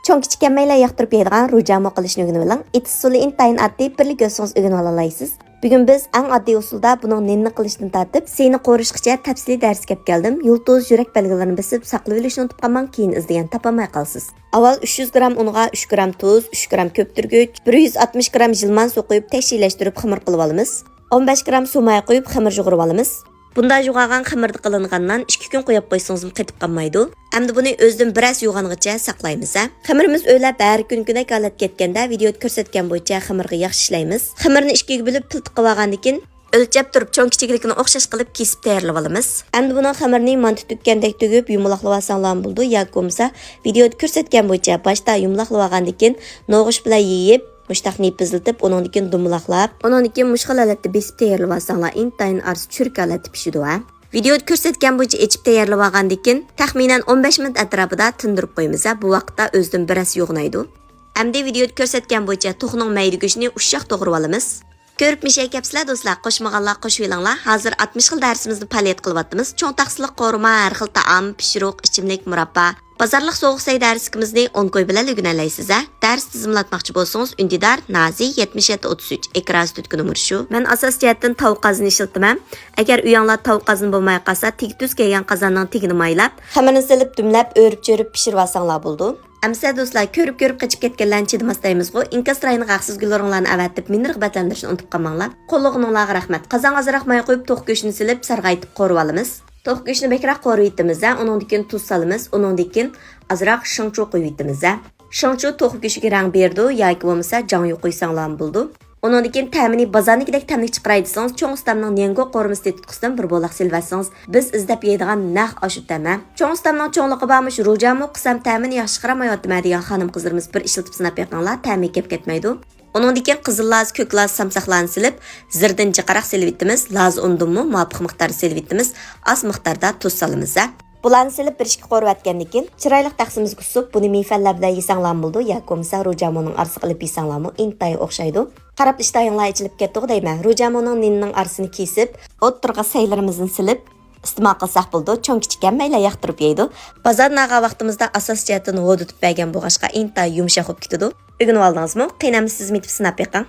Cho'ng kichik hammaylar yoqtirib yeydigan rujamo qilishni o'rganib oling. Usulü intayin oddiy, birlik o'zingiz o'rganib olasizlar. Bugun biz eng oddiy usulda buning nenni qilishni tartib, seni qo'rishgacha tafsiliy dars kelib keldim. Yulduz yurak belgilarini bosib, saqlab olishni unutib qolmang, keyin izlagan topolmay qolsiz. Avval 300 gram unga 3 gram tuz, 3 gram ko'ptirgich, 160 gram jilman suv qo'yib tashkillashtirib xamir qilib olamiz. 15 gram suv may qo'yib xamir yug'urib olamiz. Bunda yug'agan xamirni qilingandan 2 kun qo'yib qo'ysangiz qetib qolmaydi. Endi buni o'zidan biroz yug'angacha saqlaymiz. Xamirimiz o'ylab har kun-kunak holat ketganda videoda ko'rsatgan bo'yicha xamirga yaxshi ishlaymiz. Xamirni 2 ga bo'lib piltiq qilib olgandan keyin o'lchab turib cho'ng kichikligini o'xshash qilib kesib tayyorlab olamiz. Endi buni xamirni manti tukkandek tugib yumaloqlab olsanglar bo'ldi. Yoki bo'lmasa videoda ko'rsatgan bo'yicha boshda yumaloqlab olgandan keyin no'g'ish bilan yeyib Muştaqni piziltib, onun ikin dumulaqlab, onun ikin muşqal alatda besib tayyorlab olsanglar, intayin arz churk alatda pishidi. Videoda ko'rsatgan bo'yicha echib tayyorlab olgandan keyin taxminan 15 minut atrofida tindirib qo'yamiz. Bu vaqtda o'zidan biroz yo'g'naydi. Endi videoda ko'rsatgan bo'yicha to'qning mayda go'shtini ushoq to'g'rib olamiz. Ko'rib mishaykapsizlar do'stlar, qo'shmaganlar qo'shib olinglar. Hozir 60 xil darsimizni faoliyat qilyapmiz. Cho'ng taqsiliq qo'rma, har xil taom, pishiriq, ichimlik, murabba. Bozorlik sovuq say darsikimizni 10 qo'y bilan o'rganalaysiz. Dars tizimlatmoqchi bo'lsangiz, Undidar Nazi 7733 ekran tutgan numar shu. Men asos jihatdan tovuq qazini ishlataman. Agar uyingizda tovuq qazini bo'lmay qolsa, tig-tuz kelgan qozonning tigini maylab, xamirni silib, dumlab, o'rib-cho'rib pishirib olsanglar bo'ldi. Amsa do'stlar, ko'rib qochib ketganlarni chidamasdaymiz-ku. Inkas rayini g'aqsiz gullaringlarni avatib, meni rag'batlantirishni unutib qolmanglar. Qo'llug'inglarga rahmat. Qozonga azroq may qo'yib, to'q go'shtini silib, sarg'aytib qo'rib olamiz. To'q go'shtni bekroq qo'rib yetimiz, undan keyin tuz solamiz, undan keyin azroq shingchu qo'yib yetimiz. Shingchu to'q go'shtga rang berdi, yoki bo'lmasa jonyu qo'ysanglar bo'ldi. Undan keyin ta'mini bozornikidek ta'mni chiqaray desangiz, cho'ng ustamning yango qo'rmisi tutqisidan bir bo'loq silvasangiz, biz izlab yeydigan naq oshu tama. Cho'ng ustamning cho'ngligi bormish, rujamo qisam ta'mini yaxshi qaramayotdi degan xonim qizlarimiz bir ishlatib sinab yaqinlar, ta'mi kelib ketmaydi. Onun diken qızıllas, köklas, samsaqlarını silib, zirdan jiqaraq silib etimiz, laz undummu, muvafiq miqdarda silib etimiz, az miqdarda tuz salimiz. Bularni silib bir ishga qo'rib atgandan keyin chiroyliq taqsimizga usib, buni meyfanlar bilan yesanglar bo'ldi, yoki bo'lmasa rujamoning arsi qilib yesanglarmi, intayi o'xshaydi. Qarab ishtayinglar ichilib ketdi deyman. Rujamoning ninning arsini kesib, o'ttirga saylarimizni silib iste'mol qilsak bo'ldi. Cho'ng kichik hammaylar yoqtirib yeydi. Bozornaga vaqtimizda asos jihatdan vodutib bergan bo'g'ashqa intayi yumshoq bo'lib ketadi. O'rganib oldingizmi? Qiynamisiz mitib sinab yiqing.